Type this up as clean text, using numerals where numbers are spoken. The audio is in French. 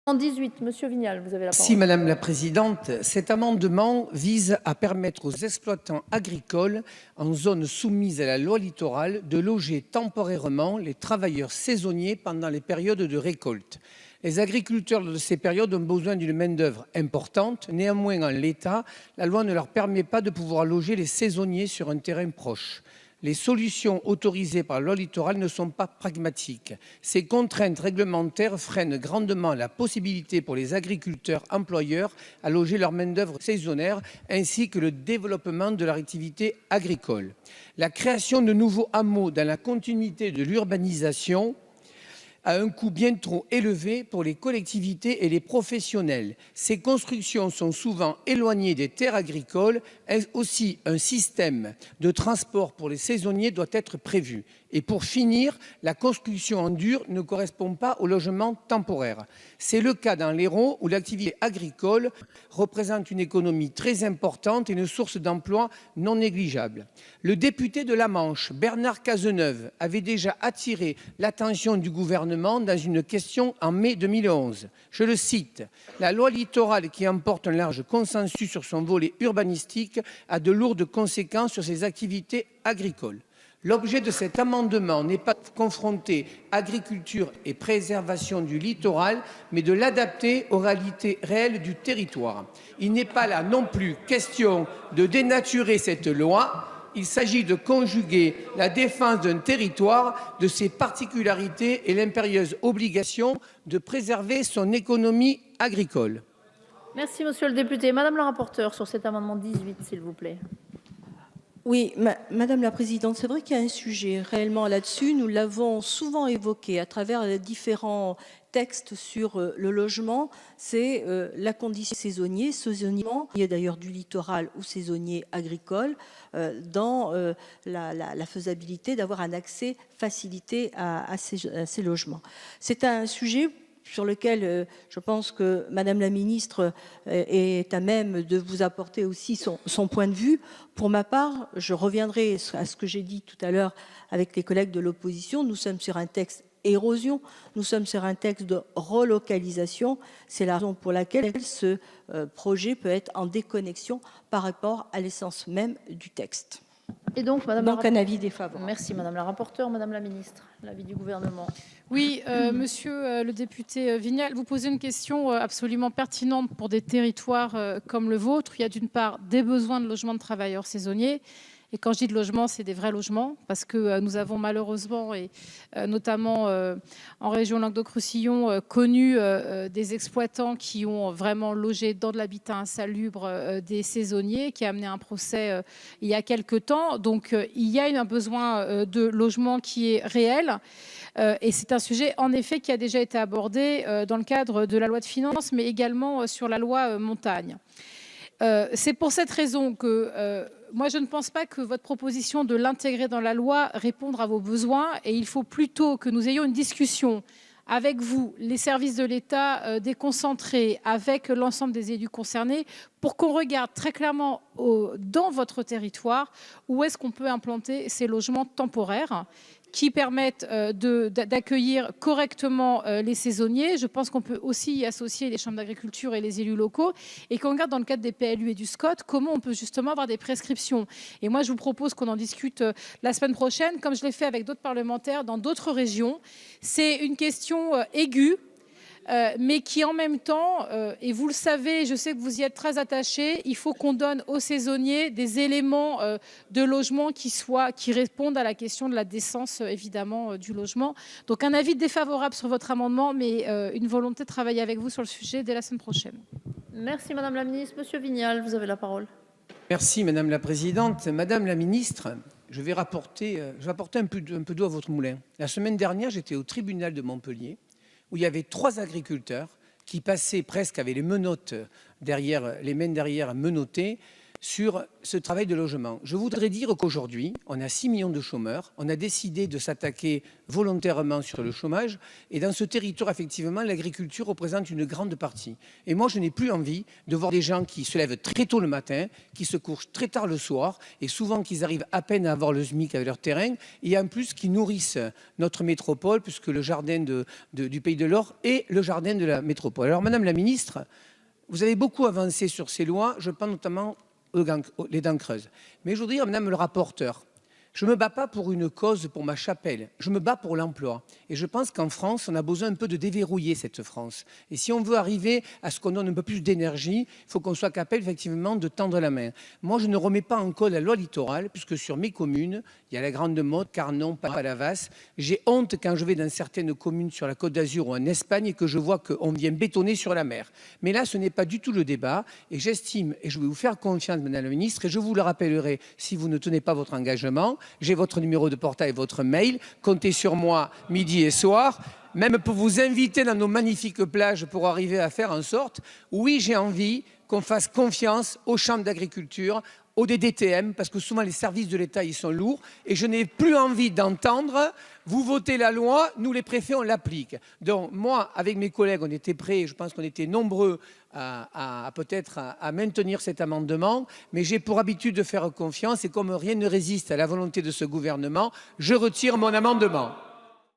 En 18, Monsieur Vignal, vous avez la parole. Si Madame la Présidente, cet amendement vise à permettre aux exploitants agricoles en zone soumise à la loi littorale de loger temporairement les travailleurs saisonniers pendant les périodes de récolte. Les agriculteurs de ces périodes ont besoin d'une main-d'œuvre importante. Néanmoins, en l'état, la loi ne leur permet pas de pouvoir loger les saisonniers sur un terrain proche. Les solutions autorisées par la loi littorale ne sont pas pragmatiques. Ces contraintes réglementaires freinent grandement la possibilité pour les agriculteurs employeurs à loger leur main-d'œuvre saisonnière ainsi que le développement de leur activité agricole. La création de nouveaux hameaux dans la continuité de l'urbanisation à un coût bien trop élevé pour les collectivités et les professionnels. Ces constructions sont souvent éloignées des terres agricoles. Aussi, un système de transport pour les saisonniers doit être prévu. Et pour finir, la construction en dur ne correspond pas au logement temporaire. C'est le cas dans l'Hérault où l'activité agricole représente une économie très importante et une source d'emploi non négligeable. Le député de la Manche, Bernard Cazeneuve, avait déjà attiré l'attention du gouvernement dans une question en mai 2011. Je le cite, « La loi littorale qui emporte un large consensus sur son volet urbanistique a de lourdes conséquences sur ses activités agricoles. » L'objet de cet amendement n'est pas de confronter agriculture et préservation du littoral, mais de l'adapter aux réalités réelles du territoire. Il n'est pas là non plus question de dénaturer cette loi. Il s'agit de conjuguer la défense d'un territoire, de ses particularités et l'impérieuse obligation de préserver son économie agricole. Merci, monsieur le député. Madame la rapporteure, sur cet amendement 18, s'il vous plaît. Oui, Madame la Présidente, c'est vrai qu'il y a un sujet réellement là-dessus. Nous l'avons souvent évoqué à travers les différents textes sur le logement. C'est la condition saisonnier, d'ailleurs du littoral ou saisonnier agricole, dans la faisabilité d'avoir un accès facilité à ces logements. C'est un sujet sur lequel je pense que Madame la Ministre est à même de vous apporter aussi son point de vue. Pour ma part, je reviendrai à ce que j'ai dit tout à l'heure avec les collègues de l'opposition. Nous sommes sur un texte érosion, nous sommes sur un texte de relocalisation. C'est la raison pour laquelle ce projet peut être en déconnexion par rapport à l'essence même du texte. Et donc, un avis défavorable. Merci, Madame la rapporteure. Madame la Ministre, l'avis du gouvernement. Oui, monsieur le député Vignal, vous posez une question absolument pertinente pour des territoires comme le vôtre. Il y a d'une part des besoins de logement de travailleurs saisonniers. Et quand je dis de logement, c'est des vrais logements, parce que nous avons malheureusement, et notamment en région Languedoc-Roussillon, connu des exploitants qui ont vraiment logé dans de l'habitat insalubre des saisonniers, qui a amené un procès il y a quelques temps. Donc il y a un besoin de logement qui est réel. Et c'est un sujet, en effet, qui a déjà été abordé dans le cadre de la loi de finances, mais également sur la loi montagne. C'est pour cette raison que moi, je ne pense pas que votre proposition de l'intégrer dans la loi répondre à vos besoins. Et il faut plutôt que nous ayons une discussion avec vous, les services de l'État déconcentrés, avec l'ensemble des élus concernés, pour qu'on regarde très clairement dans votre territoire où est-ce qu'on peut implanter ces logements temporaires qui permettent d'accueillir correctement les saisonniers. Je pense qu'on peut aussi y associer les chambres d'agriculture et les élus locaux et qu'on regarde dans le cadre des PLU et du SCOT comment on peut justement avoir des prescriptions. Et moi, je vous propose qu'on en discute la semaine prochaine, comme je l'ai fait avec d'autres parlementaires dans d'autres régions. C'est une question aiguë. Mais qui en même temps, et vous le savez, je sais que vous y êtes très attachés, il faut qu'on donne aux saisonniers des éléments de logement qui répondent à la question de la décence, évidemment, du logement. Donc un avis défavorable sur votre amendement, mais une volonté de travailler avec vous sur le sujet dès la semaine prochaine. Merci Madame la Ministre. Monsieur Vignal, vous avez la parole. Merci Madame la Présidente. Madame la Ministre, je vais apporter un peu d'eau à votre moulin. La semaine dernière, j'étais au tribunal de Montpellier, où il y avait 3 agriculteurs qui passaient presque avec les menottes derrière, les mains derrière menottées, sur ce travail de logement. Je voudrais dire qu'aujourd'hui, on a 6 millions de chômeurs, on a décidé de s'attaquer volontairement sur le chômage, et dans ce territoire, effectivement, l'agriculture représente une grande partie. Et moi, je n'ai plus envie de voir des gens qui se lèvent très tôt le matin, qui se couchent très tard le soir, et souvent qu'ils arrivent à peine à avoir le SMIC avec leur terrain, et en plus qui nourrissent notre métropole, puisque le jardin du Pays de l'Or est le jardin de la métropole. Alors, Madame la Ministre, vous avez beaucoup avancé sur ces lois, je pense notamment les dents creuses. Mais je voudrais dire, Madame le rapporteur, je ne me bats pas pour une cause, pour ma chapelle, je me bats pour l'emploi. Et je pense qu'en France, on a besoin un peu de déverrouiller cette France. Et si on veut arriver à ce qu'on donne un peu plus d'énergie, il faut qu'on soit capable effectivement de tendre la main. Moi, je ne remets pas en cause la loi littorale, puisque sur mes communes, il y a la Grande Motte, Carnon, Palavas. J'ai honte quand je vais dans certaines communes sur la Côte d'Azur ou en Espagne et que je vois qu'on vient bétonner sur la mer. Mais là, ce n'est pas du tout le débat. Et j'estime, et je vais vous faire confiance, Madame la Ministre, et je vous le rappellerai si vous ne tenez pas votre engagement. J'ai votre numéro de portable et votre mail. Comptez sur moi midi et soir, même pour vous inviter dans nos magnifiques plages pour arriver à faire en sorte. Oui, j'ai envie qu'on fasse confiance aux chambres d'agriculture, aux DDTM, parce que souvent les services de l'État, ils sont lourds. Et je n'ai plus envie d'entendre, vous votez la loi, nous les préfets, on l'applique. Donc moi, avec mes collègues, on était prêts, je pense qu'on était nombreux peut-être à maintenir cet amendement, mais j'ai pour habitude de faire confiance et comme rien ne résiste à la volonté de ce gouvernement, je retire mon amendement.